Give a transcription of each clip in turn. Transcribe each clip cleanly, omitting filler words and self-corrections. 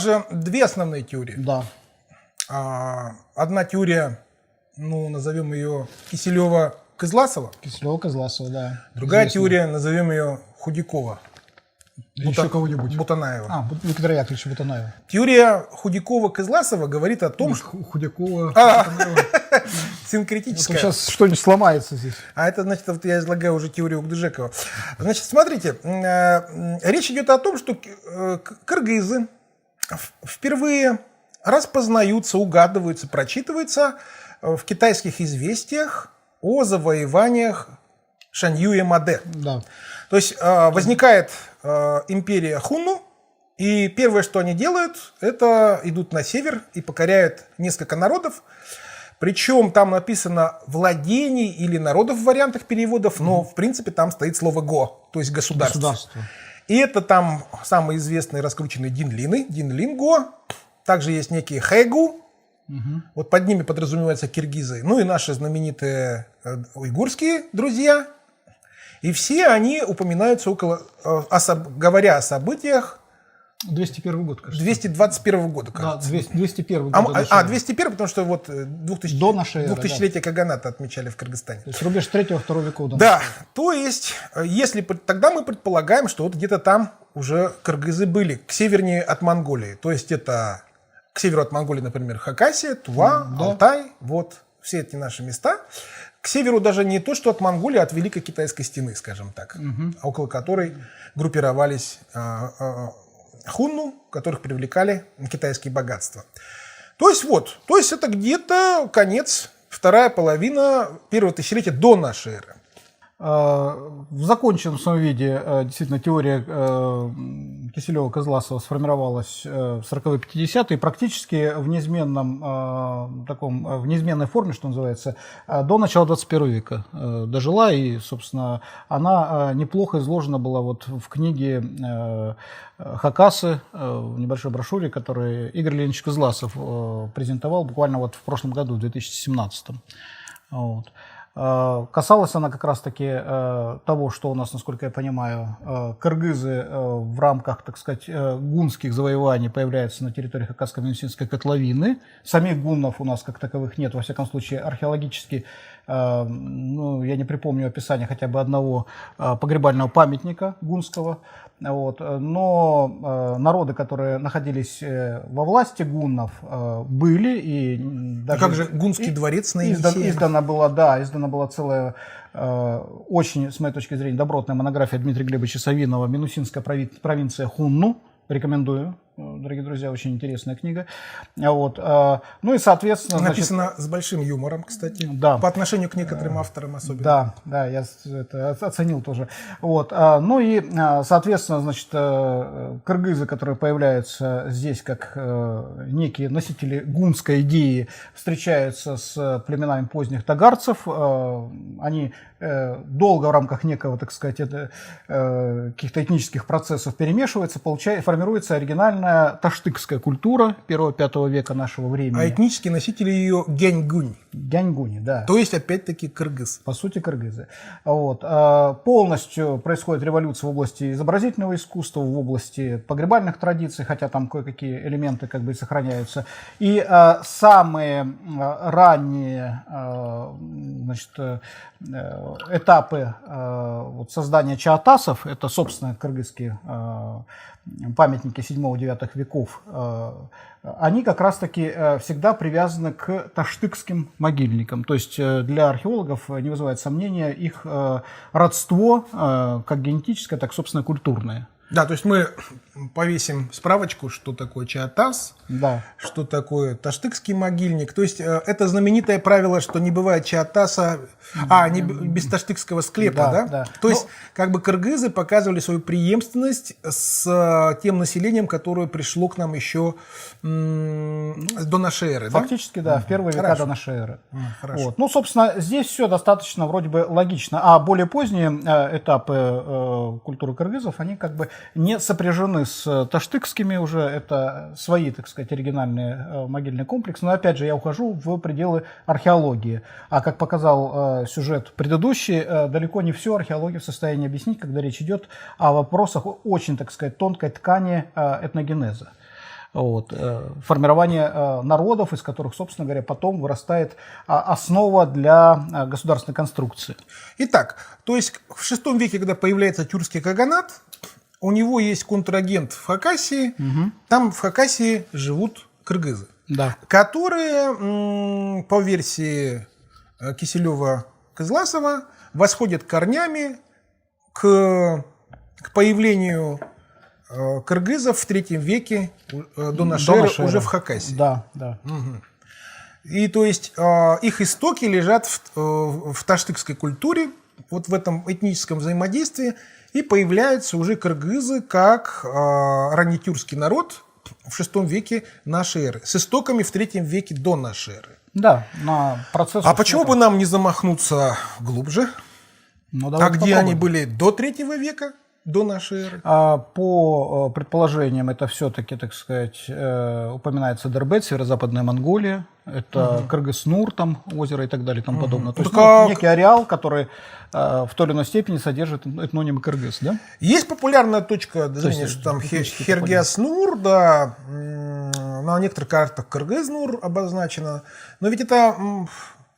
Же две основные теории. Да. Одна теория, ну, назовем ее Киселева-Кызласова. Киселева-Кызласова, да. Другая Известно. теория, назовем ее Худякова. Еще кого-нибудь. Бутанаева. Виктора Яковлевича Бутанаева. Теория Худякова-Кызласова говорит о том, что... Худякова. Синкретическая. Сейчас что-нибудь сломается здесь. А это, значит, вот я излагаю уже теорию Гдыжекова. Значит, смотрите, речь идет о том, что кыргызы впервые распознаются, угадываются, прочитываются в китайских известиях о завоеваниях Шанью-Маде. Да. То есть возникает империя Хунну, и первое, что они делают, это идут на север и покоряют несколько народов. Причем там написано «владений» или «народов» в вариантах переводов, но в принципе там стоит слово «го», то есть «государство». И это там самый известный раскрученный Динлин-го. Также есть некие Хэйгу. Вот под ними подразумеваются киргизы. Ну и наши знаменитые уйгурские друзья. И все они упоминаются говоря о событиях 201 год, кажется. 221 года, кажется. Да, 201 год. 201, потому что вот 2000-летие Каганата отмечали в Кыргызстане. То есть рубеж 3-2 веков. Да, то есть, тогда мы предполагаем, что вот где-то там уже кыргызы были, к севернее от Монголии. То есть это к северу от Монголии, например, Хакасия, Тува, Алтай, вот все эти наши места. К северу даже не то, что от Монголии, а от Великой Китайской стены, скажем так, около которой группировались хунну, которых привлекали китайские богатства. То есть это где-то конец, вторая половина первого тысячелетия до нашей эры. В законченном своем виде действительно теория Киселева-Кызласова сформировалась в 40-50-е, практически в неизменной форме, что называется, до начала 21 века дожила, и, собственно, она неплохо изложена была вот в книге Хакасы, в небольшой брошюре, которую Игорь Леонидович Кызласов презентовал буквально вот в прошлом году, в 2017. Вот. Касалась она как раз-таки того, что у нас, насколько я понимаю, кыргызы в рамках, так сказать, гунских завоеваний появляются на территории Хакаско-Минусинской котловины. Самих гуннов у нас как таковых нет, во всяком случае, археологически, ну, я не припомню описания хотя бы одного погребального памятника гунского. Вот. Но народы, которые находились во власти гуннов, были. И даже как же гунский дворец на издана была целая, очень, с моей точки зрения, добротная монография Дмитрия Глебовича Савинова «Минусинская провинция Хунну». Рекомендую, дорогие друзья, очень интересная книга. Вот. Ну и, соответственно... Написано с большим юмором, кстати, да. По отношению к некоторым авторам особенно. Да, я это оценил тоже. Вот. Ну и, соответственно, значит, кыргызы, которые появляются здесь как некие носители гунской идеи, встречаются с племенами поздних тагарцев. Они долго в рамках некого, так сказать, каких-то этнических процессов перемешиваются, формируется оригинальная таштыкская культура 1-5 века нашего времени. А этнические носители ее гяньгунь. Гяньгуни, да. То есть, опять-таки, кыргыз. По сути, кыргызы. Вот. Полностью происходит революция в области изобразительного искусства, в области погребальных традиций, хотя там кое-какие элементы как бы сохраняются. И самые ранние, значит, этапы вот создания чаатасов, это, собственно, кыргызские памятники 7-9 веков, они как раз-таки всегда привязаны к таштыкским могильникам. То есть для археологов не вызывает сомнения их родство, как генетическое, так, собственно, культурное. Да, то есть мы повесим справочку, что такое чаатас, да. Что такое таштыкский могильник. То есть это знаменитое правило, что не бывает чаатаса, не без таштыкского склепа, да? То есть как бы кыргызы показывали свою преемственность с тем населением, которое пришло к нам еще до нашей эры. Фактически, да, в первые века до нашей эры. Хорошо. Вот. Ну, собственно, здесь все достаточно вроде бы логично. А более поздние этапы культуры кыргызов, они как бы не сопряжены с таштыкскими уже, это свои, так сказать, оригинальные могильный комплекс. Но опять же, я ухожу в пределы археологии. А как показал сюжет предыдущий, далеко не всю археологию в состоянии объяснить, когда речь идет о вопросах очень, так сказать, тонкой ткани этногенеза. Вот, формирование народов, из которых, собственно говоря, потом вырастает основа для государственной конструкции. Итак, то есть в VI веке, когда появляется тюркский каганат, у него есть контрагент в Хакасии. Там в Хакасии живут кыргызы, Да. которые, по версии Киселева-Кызласова, восходят корнями к появлению кыргызов в III веке до нашей эры уже в Хакасии. Да, да. И то есть их истоки лежат в таштыкской культуре, вот в этом этническом взаимодействии, и появляются уже кыргызы как раннетюркский народ в VI веке нашей эры, с истоками в III веке до нашей эры. Да, на процесс. А почему бы нам не замахнуться глубже? Ну, А давайте где они попробуем. были до III века, до нашей эры? По предположениям, это все-таки, так сказать, упоминается Дербент, северо-западная Монголия, это Кыргыз-Нур, там озеро и так далее и тому подобное. То есть некий ареал, который в той или иной степени содержит этноним Кыргыз, да? Есть популярная точка зрения, есть что там этнический Хергиас-Нур, да, на некоторых картах Кыргыз-Нур обозначено, но ведь это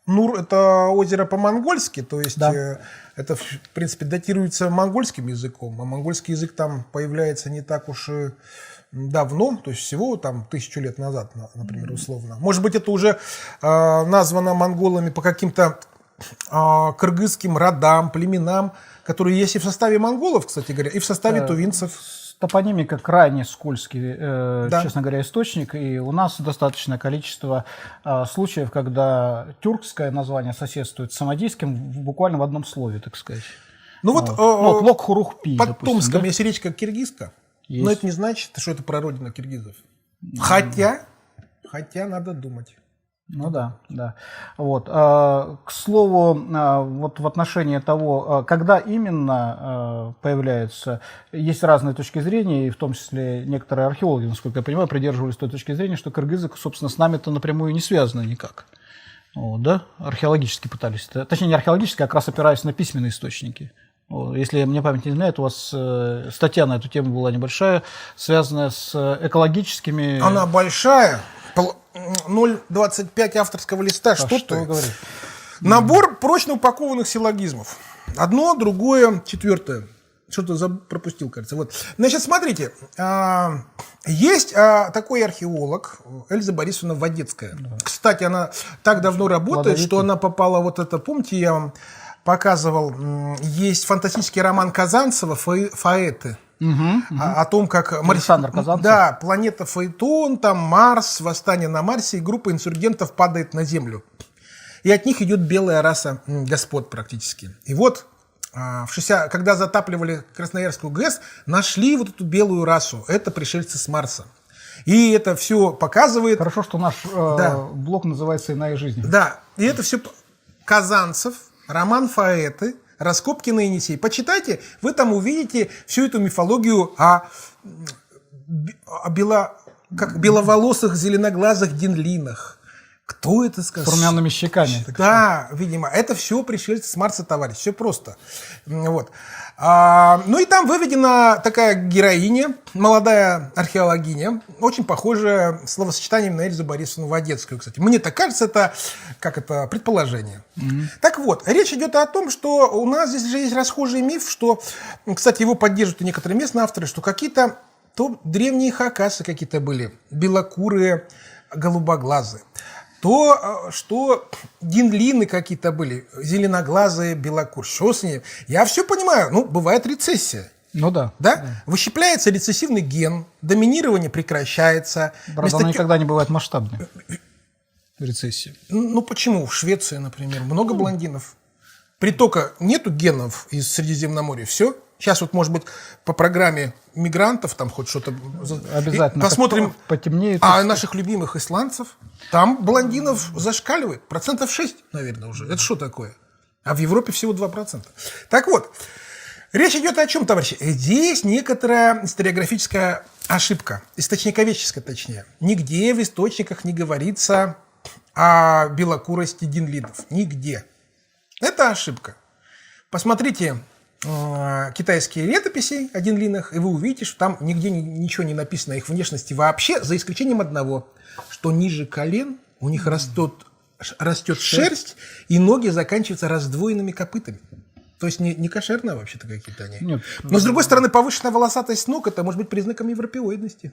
Нур – это озеро по-монгольски, то есть Да. это, в принципе, датируется монгольским языком, а монгольский язык там появляется не так уж и давно, то есть всего там 1000 лет назад, например, условно. Может быть, это уже названо монголами по каким-то кыргызским родам, племенам, которые есть и в составе монголов, кстати говоря, и в составе тувинцев. Топонимика крайне скользкий, Да. честно говоря, источник, и у нас достаточное количество случаев, когда тюркское название соседствует с самодийским буквально в одном слове, так сказать. Ну вот, Вот Лок-Хурухпи, под допустим, Томском да? есть речка Киргизка, Есть. но это не значит, что это прародина киргизов. Хотя надо думать. Ну да, да. Вот. К слову, вот в отношении того, когда именно появляется, есть разные точки зрения, и в том числе некоторые археологи, насколько я понимаю, придерживались той точки зрения, что кыргызы, собственно, с нами-то напрямую не связаны никак. Вот, да? Археологически пытались. Точнее, не археологически, а как раз опираясь на письменные источники. Вот. Если мне память не изменяет, у вас статья на эту тему была небольшая, связанная с экологическими... Она большая, 0,25 авторского листа, что вы ты? говорите? Набор прочно упакованных силлогизмов. Одно, другое, четвертое. Что-то пропустил, кажется. Вот. Значит, смотрите. Есть такой археолог Эльза Борисовна Водецкая. Да. Кстати, она так давно работает, что она попала, вот это, помните, я вам показывал, есть фантастический роман Казанцева «Фаэты». О том, как Александр Казанцев. Да, планета Фаэтон, там Марс, восстание на Марсе, и группа инсургентов падает на Землю. И от них идет белая раса господ практически. И вот, когда затапливали Красноярскую ГЭС, нашли вот эту белую расу. Это пришельцы с Марса. И это все показывает... Хорошо, что наш блог называется «Иная жизнь». Да, и это все Казанцев, роман «Фаэты», «Раскопки на Енисей». Почитайте, вы там увидите всю эту мифологию о беловолосых, зеленоглазых динлинах. Кто это сказал? С румяными щеками. Да, видимо. Это все пришельцы с Марса, товарищ. Все просто. Вот. Ну и там выведена такая героиня, молодая археологиня, очень похожая словосочетанием на Эльзу Борисовну Водецкую, кстати. Мне так кажется, это предположение. Так вот, речь идет о том, что у нас здесь же есть расхожий миф, что, кстати, его поддерживают и некоторые местные авторы, что какие-то древние хакасы какие-то были, белокурые, голубоглазые. То, что динлины какие-то были, зеленоглазые, белокур. Что с ними? Я все понимаю. Бывает рецессия. Ну да. Да? Выщепляется рецессивный ген, доминирование прекращается. Правда, она никогда не бывает масштабной. Рецессия. Почему? В Швеции, например, много блондинов. Притока нету генов из Средиземноморья. Все. Сейчас вот, может быть, по программе мигрантов там хоть что-то... Обязательно. Посмотрим. Потемнеет. А наших любимых исландцев? Там блондинов зашкаливает. 6%, наверное, уже. Это что такое? А в Европе всего 2%. Так вот, речь идет о чем, товарищи? Здесь некоторая историографическая ошибка. Источниковедческая, точнее. Нигде в источниках не говорится о белокурости динлинов. Нигде. Это ошибка. Посмотрите китайские летописи одинлинных, и вы увидите, что там нигде ничего не написано о их внешности вообще, за исключением одного, что ниже колен у них растет шерсть, и ноги заканчиваются раздвоенными копытами. То есть не кошерно вообще-то какие-то они. Нет. Но, с другой стороны, повышенная волосатость ног, это может быть признаком европеоидности.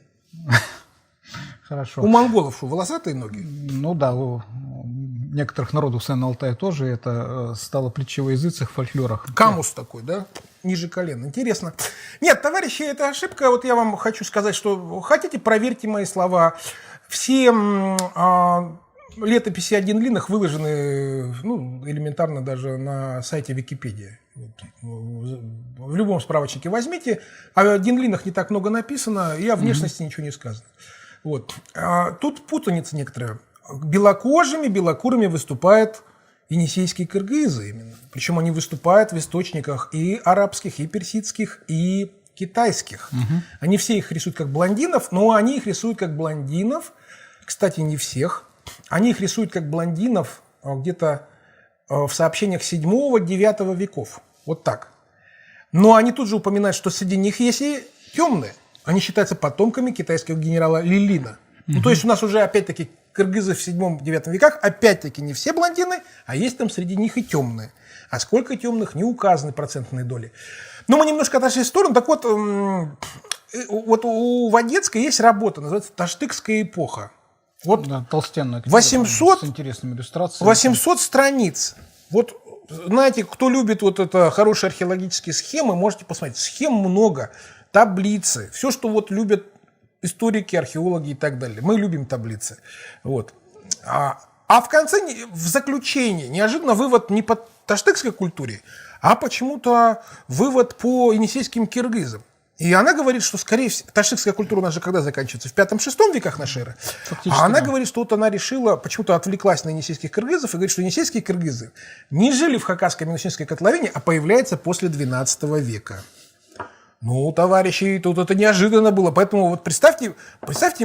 Хорошо. У монголов что, волосатые ноги? Ну да, у некоторых народов Северного Алтая тоже это стало притчей во языцах, в фольклорах. Камус такой, да? Ниже колен. Интересно. Нет, товарищи, это ошибка. Вот я вам хочу сказать, что хотите, проверьте мои слова. Все летописи одинлинных выложены, ну, элементарно даже на сайте Википедии. В любом справочнике возьмите. О одинлинных не так много написано, и о внешности ничего не сказано. Вот. Тут путаница некоторая. Белокурыми выступают енисейские кыргызы именно. Причем они выступают в источниках и арабских, и персидских, и китайских. Они все их рисуют как блондинов, но они их рисуют как блондинов. Кстати, не всех. Они их рисуют как блондинов где-то в сообщениях 7-9 веков. Вот так. Но они тут же упоминают, что среди них есть и темные. Они считаются потомками китайского генерала Лилина. Ну, то есть у нас уже, опять-таки, кыргызы в 7-9 веках, опять-таки, не все блондины, а есть там среди них и темные. А сколько темных, не указаны процентные доли. Но мы немножко отошли в сторону. Так вот, у Водецкой есть работа, называется «Таштыкская эпоха». Вот Да, толстенная книга, 800, с интересными иллюстрациями. 800 страниц. Вот, знаете, кто любит вот это хорошие археологические схемы, можете посмотреть. Схем много, таблицы, все, что вот любят историки, археологи и так далее. Мы любим таблицы. Вот. А в конце, в заключении, неожиданно вывод не по таштыкской культуре, а почему-то вывод по енисейским киргизам. И она говорит, что, скорее всего, таштыкская культура у нас же когда заканчивается? В 5-6 веках нашей эры. А она говорит, что вот она решила, почему-то отвлеклась на енисейских киргизов, и говорит, что енисейские киргизы не жили в Хакасской Минусинской котловине, а появляются после 12 века. Ну, товарищи, тут это неожиданно было. Поэтому вот представьте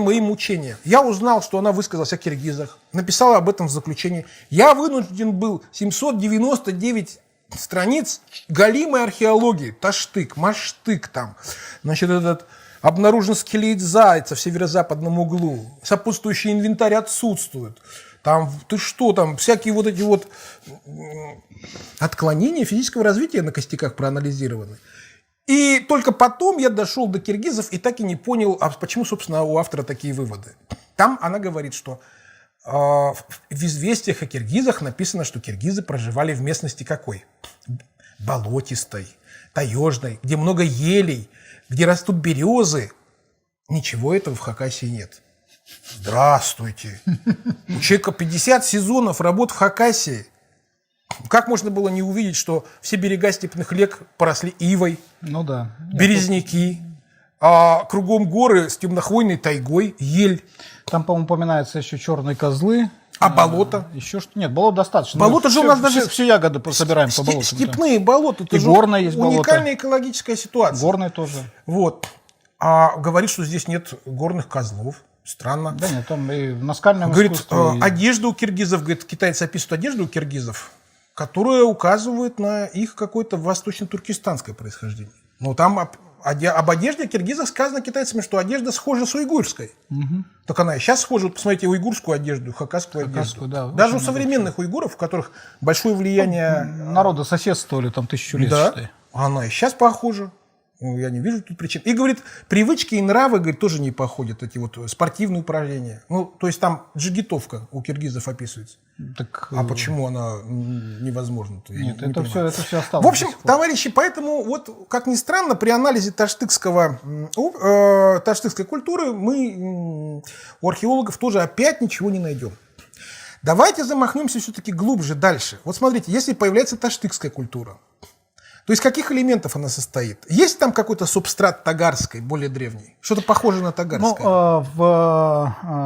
мои мучения. Я узнал, что она высказалась о киргизах, написала об этом в заключении. Я вынужден был 799 страниц галимой археологии. Таштык, Маштык там. Значит, этот обнаружен скелет зайца в северо-западном углу. Сопутствующий инвентарь отсутствует. Там, ты что, там всякие вот эти вот отклонения физического развития на костяках проанализированы. И только потом я дошел до киргизов и так и не понял, а почему, собственно, у автора такие выводы. Там она говорит, что в известиях о киргизах написано, что киргизы проживали в местности какой? Болотистой, таежной, где много елей, где растут березы. Ничего этого в Хакасии нет. Здравствуйте. У человека 50 сезонов работ в Хакасии. Как можно было не увидеть, что все берега степных рек поросли ивой, Ну да. березняки, а кругом горы с темнохвойной тайгой, ель. Там, по-моему, упоминаются еще черные козлы. А болото? Еще что? Нет, болот достаточно. Болото же у нас даже... Все ягоды собираем по болотам. Степные болота. Это И же горное есть болото. уникальная экологическая ситуация. Горные тоже. Вот. А говорит, что здесь нет горных козлов. Странно. Да нет, там и в наскальном Говорит, искусстве. одежда у киргизов, говорит, китайцы описывают одежду у киргизов, которая указывает на их какое-то восточно-туркестанское происхождение. Но там об одежде киргизов сказано китайцами, что одежда схожа с уйгурской. Так она и сейчас схожа. Вот посмотрите, уйгурскую одежду, хакасскую одежду. Да, даже у современных уйгуров, у которых большое влияние... Народы соседствовали там 1000 лет, Да, считай. она и сейчас похожа. Ну, я не вижу тут причин. И, говорит, привычки и нравы, говорит, тоже не походят, эти вот спортивные упражнения. Ну, то есть там джигитовка у киргизов описывается. Так, А почему она невозможна-то? Я нет, не это понимаю. все осталось. В общем, до сих пор. товарищи, поэтому, вот, как ни странно, при анализе таштыкской культуры мы у археологов тоже опять ничего не найдем. Давайте замахнемся все-таки глубже, дальше. Вот смотрите, если появляется таштыкская культура, то из каких элементов она состоит? Есть там какой-то субстрат тагарской, более древний? Что-то похожее на тагарское? Ну,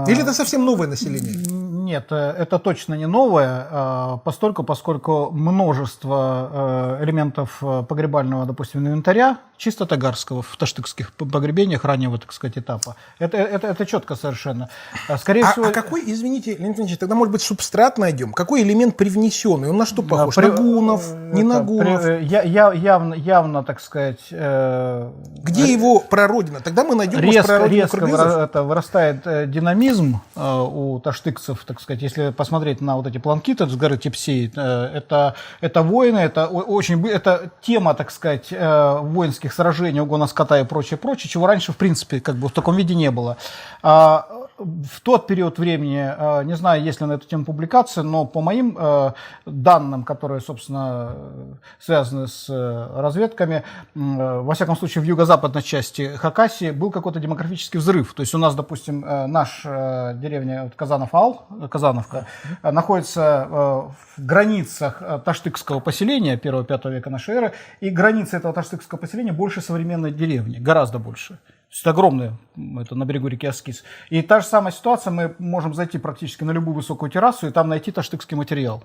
Или это совсем новое население? Нет, это точно не новое, поскольку множество элементов погребального, допустим, инвентаря, чисто тагарского, в таштыкских погребениях раннего, так сказать, этапа. Это четко совершенно. Скорее всего... А какой, извините, Леонид Ильич, тогда, может быть, субстрат найдем? Какой элемент привнесенный? Он на что похож? На гунов? Не на гунов? Явно, так сказать... Где его прародина? Тогда мы найдем резко вырастает динамизм у таштыкцев, так сказать, если посмотреть на вот эти планкиты с горы Тепсей, это воины, это тема, так сказать, воинских сражений, угона скота и прочее, чего раньше, в принципе, как бы в таком виде не было. В тот период времени, не знаю, есть ли на эту тему публикация, но по моим данным, которые, собственно, связаны с разведками, во всяком случае, в юго-западной части Хакасии был какой-то демографический взрыв. То есть у нас, допустим, наша деревня Казановка, находится в границах таштыкского поселения 1-5 века нашей эры, и границы этого таштыкского поселения больше современной деревни, гораздо больше. Это огромное, это на берегу реки Аскиз. И та же самая ситуация, мы можем зайти практически на любую высокую террасу и там найти таштыкский материал.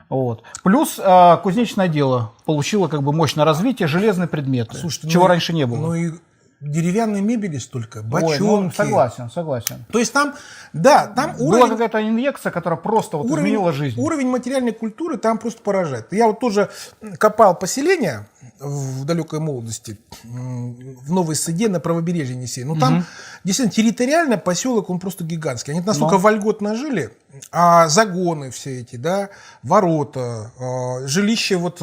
Вот. Плюс кузнечное дело получило как бы мощное развитие, железные предметы, слушайте, чего раньше не было. Ну и деревянной мебели столько, бочонки. Согласен. То есть там, да, там была какая-то инъекция, которая просто вот изменила жизнь. Уровень материальной культуры там просто поражает. Я вот тоже копал поселения в далекой молодости, в Новой Сыде, на правобережье Енисея. Ну, там действительно территориально поселок, он просто гигантский. Они настолько вольготно жили, а загоны все эти, да, ворота, жилища вот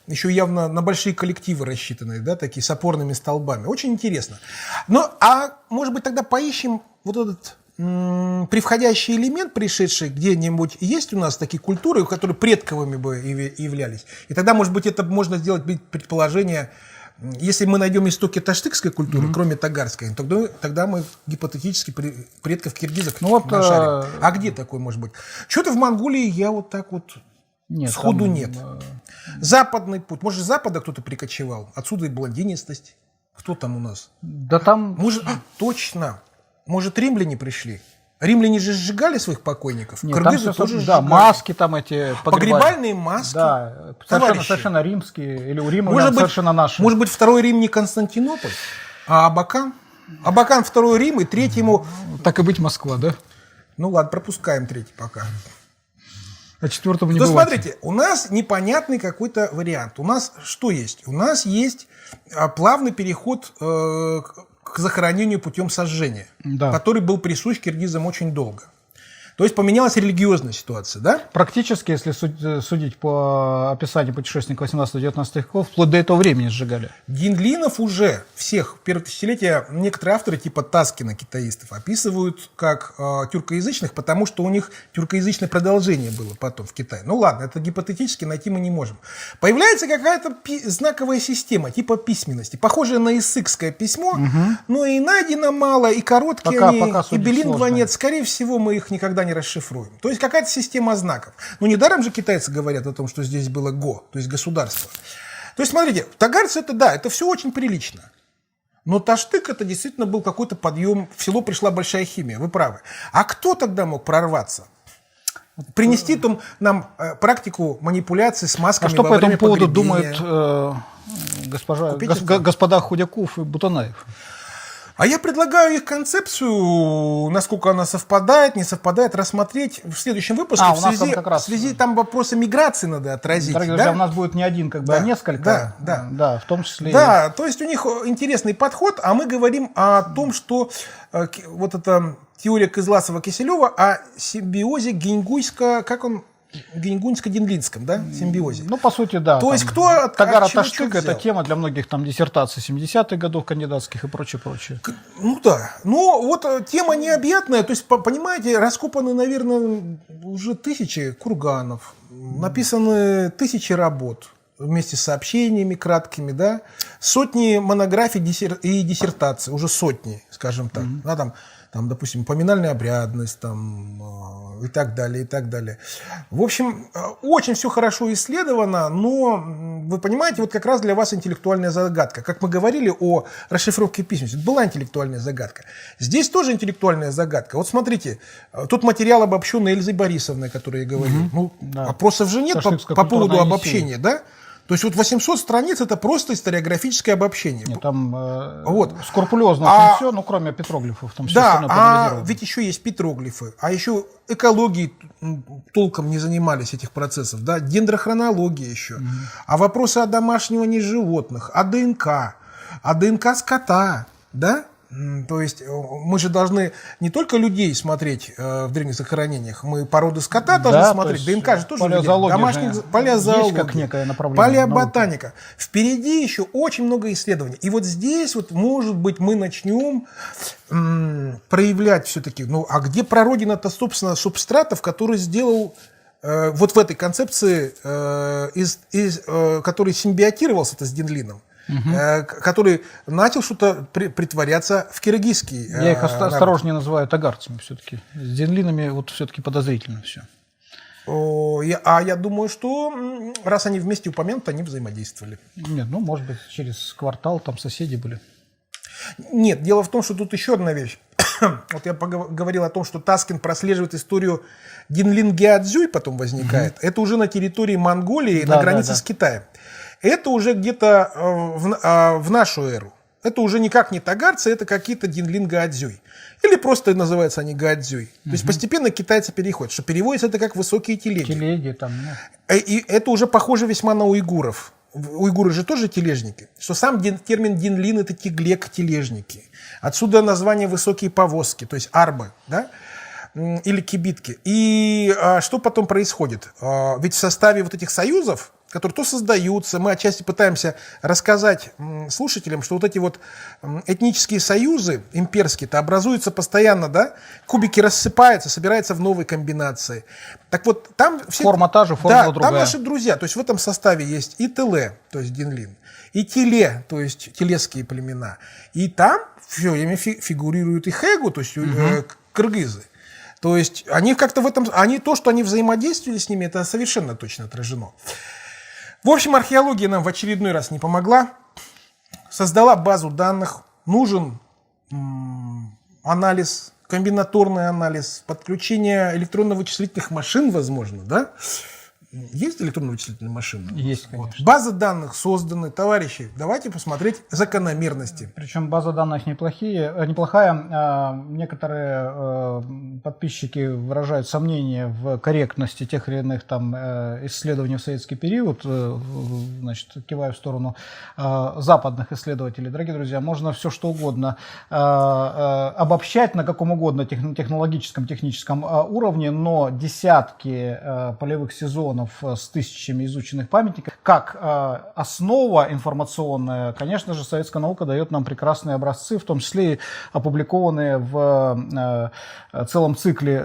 еще явно на большие коллективы рассчитанные, да, такие с опорными столбами. Очень интересно. Ну, а может быть тогда поищем вот этот превходящий элемент, пришедший где-нибудь, есть у нас такие культуры, которые предковыми бы являлись. И тогда, может быть, это можно сделать предположение, если мы найдем истоки таштыкской культуры, кроме тагарской, тогда мы гипотетически предков киргизов нашарим. А где такой может быть? Что-то в Монголии я вот так вот сходу нет. Западный путь. Может, с запада кто-то прикочевал? Отсюда и блондинистость. Кто там у нас? Да там... Может, точно. Может, римляне пришли? Римляне же сжигали своих покойников. Нет, кыргызы тоже сжигали. Да, маски там эти погребальные маски. Да, совершенно римские. Или у Рима совершенно наши. Может быть, второй Рим не Константинополь, а Абакан? Абакан второй Рим, и третий ему... Так и быть, Москва, да? Ну ладно, пропускаем третий пока. А четвертому не бывает. То смотрите, у нас непонятный какой-то вариант. У нас что есть? У нас есть плавный переход к захоронению путем сожжения, который был присущ киргизам очень долго. То есть поменялась религиозная ситуация, да? Практически, если судить по описанию путешественников 18-19 веков, вплоть до этого времени сжигали. Диндлинов уже всех первого тысячелетия некоторые авторы типа Таскина, китаистов, описывают как тюркоязычных, потому что у них тюркоязычное продолжение было потом в Китае. Ну ладно, это гипотетически найти мы не можем. Появляется какая-то знаковая система типа письменности, похожая на иссыкское письмо, но и найдено мало, и короткие они, и билингва нет. Скорее всего, мы их никогда не расшифруем. То есть какая-то система знаков. Ну, недаром же китайцы говорят о том, что здесь было го, то есть государство. То есть, смотрите, тагарцы это да, это все очень прилично. Но Таштык это действительно был какой-то подъем, в село пришла большая химия, вы правы. А кто тогда мог прорваться? Принести там нам практику манипуляций с масками. А что по этому поводу думают господа Худяков и Бутанаев? А я предлагаю их концепцию, насколько она совпадает, не совпадает, рассмотреть в следующем выпуске. В связи там вопросы миграции надо отразить. Дорогие друзья, у нас будет не один, а несколько. Да, в том числе. Да, то есть у них интересный подход, а мы говорим о том, что вот эта теория Кызласова-Киселева о симбиозе генгуньско-диндлинском, да, симбиозе. Ну, по сути, да. То есть кто Тагара-Таштык это тема для многих там диссертаций 70-х годов кандидатских и прочее. Ну да. Ну вот тема необъятная. То есть, понимаете, раскопаны, наверное, уже тысячи курганов, написаны тысячи работ вместе с сообщениями краткими, да, сотни монографий и диссертаций, уже сотни, скажем так. Да, там, допустим, поминальная обрядность, там, и так далее, и так далее. В общем, очень все хорошо исследовано, но вы понимаете, вот как раз для вас интеллектуальная загадка. Как мы говорили о расшифровке письменности, была интеллектуальная загадка. Здесь тоже интеллектуальная загадка. Вот смотрите, тут материал обобщенный Эльзой Борисовной, который я говорил. Ну, да. вопросов же нет по поводу обобщения, да? То есть вот 800 страниц это просто историографическое обобщение. Нет, там вот. Скрупулезно очень все, ну кроме петроглифов. Там все да, ведь еще есть петроглифы, а еще экологией толком не занимались этих процессов, да, дендрохронология еще, а вопросы о домашнем животных, о ДНК скота, да? То есть мы же должны не только людей смотреть в древних захоронениях, мы породы скота должны смотреть, ДНК же тоже домашних, палеозоология, как некое направление, палеоботаника. Впереди еще очень много исследований. И вот здесь вот, может быть, мы начнем проявлять все-таки, ну а где прародина-то, собственно, субстратов, который сделал вот в этой концепции, который симбиотировался-то с Денлином. Который начал что-то притворяться в киргизский. Я их осторожнее называю тагарцами все-таки. С Денлинами вот все-таки подозрительно все. Я думаю, что раз они вместе упомянуты, они взаимодействовали. Нет, ну, может быть, через квартал там соседи были. Нет, дело в том, что тут еще одна вещь. Вот я говорил о том, что Таскин прослеживает историю Денлин-Геадзюй, потом возникает. Это уже на территории Монголии, на границе с Китаем. Это уже где-то в нашу эру. Это уже никак не тагарцы, это какие-то Денлин-Гаадзюй. Или просто называются они Гаадзюй. То есть постепенно китайцы переходят. Что переводится это как высокие телеги. Телеги там, И это уже похоже весьма на уйгуров. Уйгуры же тоже тележники. Что сам термин Денлин это теглек-тележники. Отсюда название высокие повозки, то есть арбы, да? Или кибитки. И что потом происходит? Ведь в составе вот этих союзов, которые то создаются, мы отчасти пытаемся рассказать слушателям, что вот эти вот этнические союзы имперские-то образуются постоянно, да? Кубики рассыпаются, собираются в новой комбинации. Так вот, там все... Форма та же, форма другая. Там наши друзья. То есть в этом составе есть и Теле, то есть Денлин, и Теле, то есть телесские племена. И там все время фигурируют и Хэгу, то есть кыргызы. То есть они как-то в этом... То, что они взаимодействовали с ними, это совершенно точно отражено. В общем, археология нам в очередной раз не помогла. Создала базу данных. Нужен анализ, комбинаторный анализ, подключение электронно-вычислительных машин, возможно, да? Есть электронно-вычислительные машины? Есть, конечно. Вот. Базы данных созданы. Товарищи, давайте посмотреть закономерности. Причем база данных неплохая. Некоторые подписчики выражают сомнения в корректности тех или иных там исследований в советский период. Значит, кивая в сторону западных исследователей. Дорогие друзья, можно все что угодно обобщать на каком угодно техническом уровне, но десятки полевых сезонов с тысячами изученных памятников. Как основа информационная, конечно же, советская наука дает нам прекрасные образцы, в том числе и опубликованные в целом цикле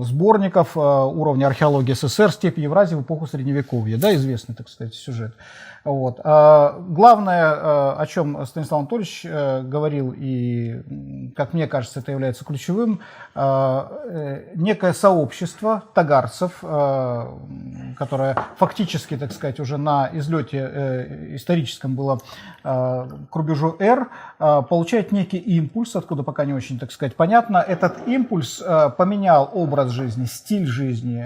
сборников уровня археологии СССР «Степь Евразии в эпоху Средневековья». Да, известный, так сказать, сюжет. Вот. Главное, о чем Станислав Анатольевич говорил, и, как мне кажется, это является ключевым, некое сообщество тагарцев, которое фактически, так сказать, уже на излете историческом было к рубежу Р, получает некий импульс, откуда пока не очень, так сказать, понятно. Этот импульс поменял образ жизни, стиль жизни,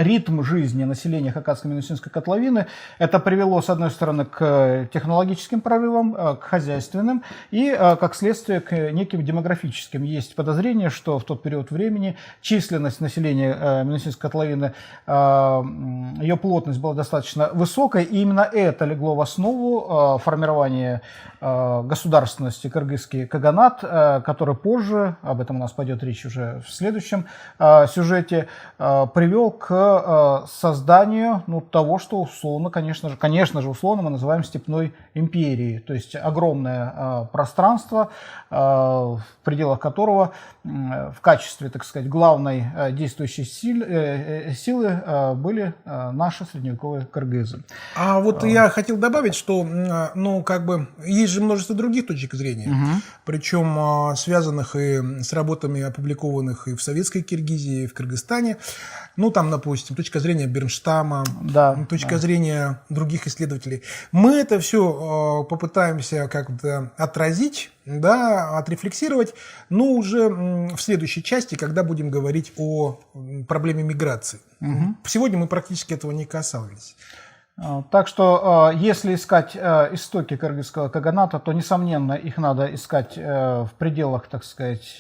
ритм жизни населения Хакаско-Минусинской котловины. Это привело, с одной стороны, к технологическим прорывам, к хозяйственным и, как следствие, к неким демографическим. Есть подозрение, что в тот период времени численность населения Минусинской котловины, ее плотность была достаточно высокой, и именно это легло в основу формирования государственности кыргызский каганат, который позже, об этом у нас пойдет речь уже в следующем сюжете, привел к созданию того, что условно, конечно же, условно мы называем степной империей, то есть огромное пространство, в пределах которого в качестве, так сказать, главной действующей силы были были наши средневековые кыргызы. А вот я хотел добавить, что, ну, как бы, есть же множество других точек зрения, причем связанных и с работами, опубликованных и в советской Киргизии, и в Кыргызстане. Ну, там, допустим, точка зрения Бернштама, точка зрения других исследователей. Мы это все попытаемся как-то отразить, да, отрефлексировать, но уже в следующей части, когда будем говорить о проблеме миграции. Сегодня мы практически этого не касались. Так что, если искать истоки кыргызского каганата, то, несомненно, их надо искать в пределах, так сказать,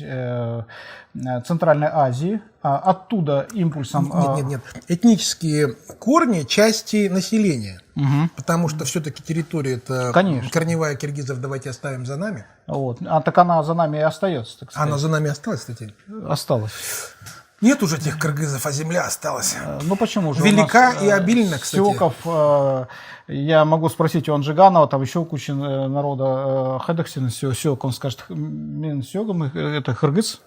Центральной Азии. Оттуда импульсом... Нет. Этнические корни части населения. Потому что все-таки территория это корневая киргизов, давайте оставим за нами. Вот. Так она за нами и остается, так сказать. Она за нами осталась, кстати? Осталась. Нет уже тех кыргызов, а земля осталась. Ну почему же? Велика и обильна, кстати. Сёков, я могу спросить у Анжиганова, там еще куча народа, Хадахсина, Сёк, он скажет, мен Сёгом, это кыргыз.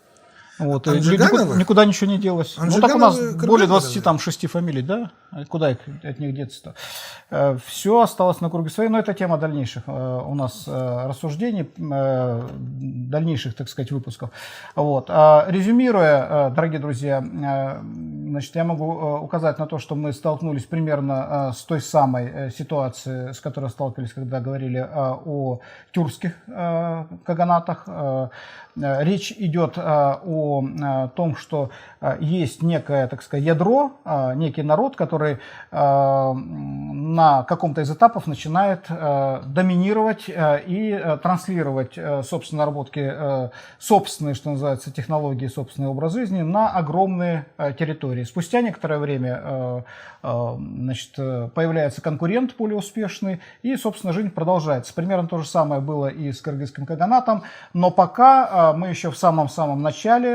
Вот, никуда ничего не делось. Ну так у нас более 26 фамилий, да? Куда от них деться-то? Все осталось на круге своей, но это тема дальнейших у нас рассуждений, дальнейших, так сказать, выпусков. Вот. Резюмируя, дорогие друзья, значит, я могу указать на то, что мы столкнулись примерно с той самой ситуацией, с которой сталкивались, когда говорили о тюркских каганатах. Речь идет о том, что есть некое, так сказать, ядро, некий народ, который на каком-то из этапов начинает доминировать и транслировать собственные наработки, собственные, что называется, технологии, собственный образ жизни на огромные территории. Спустя некоторое время, значит, появляется конкурент более успешный, и, собственно, жизнь продолжается. Примерно то же самое было и с кыргызским каганатом, но пока мы еще в самом-самом начале.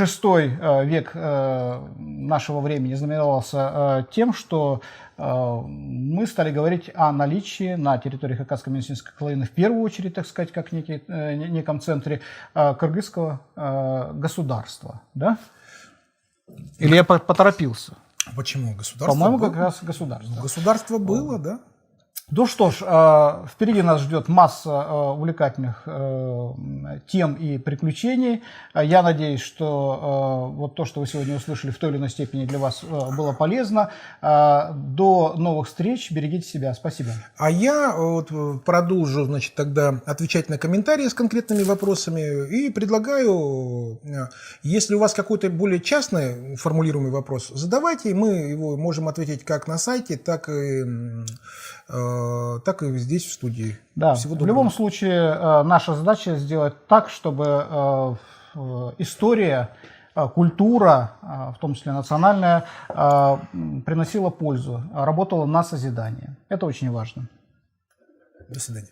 VI век нашего времени знаменовался тем, что мы стали говорить о наличии на территории Хакаско-Минусинской Колыны в первую очередь, так сказать, как неком центре кыргызского государства. Да? Или я поторопился? Почему? Государство По-моему, было? как раз государство. Государство было, да? Ну что ж, впереди нас ждет масса увлекательных тем и приключений. Я надеюсь, что вот то, что вы сегодня услышали, в той или иной степени для вас было полезно. До новых встреч. Берегите себя. Спасибо. А я вот продолжу, значит, тогда отвечать на комментарии с конкретными вопросами и предлагаю, если у вас какой-то более частный формулируемый вопрос, задавайте, и мы его можем ответить как на сайте, так и здесь, в студии. Да, в любом случае, наша задача сделать так, чтобы история, культура, в том числе национальная, приносила пользу, работала на созидание. Это очень важно. До свидания.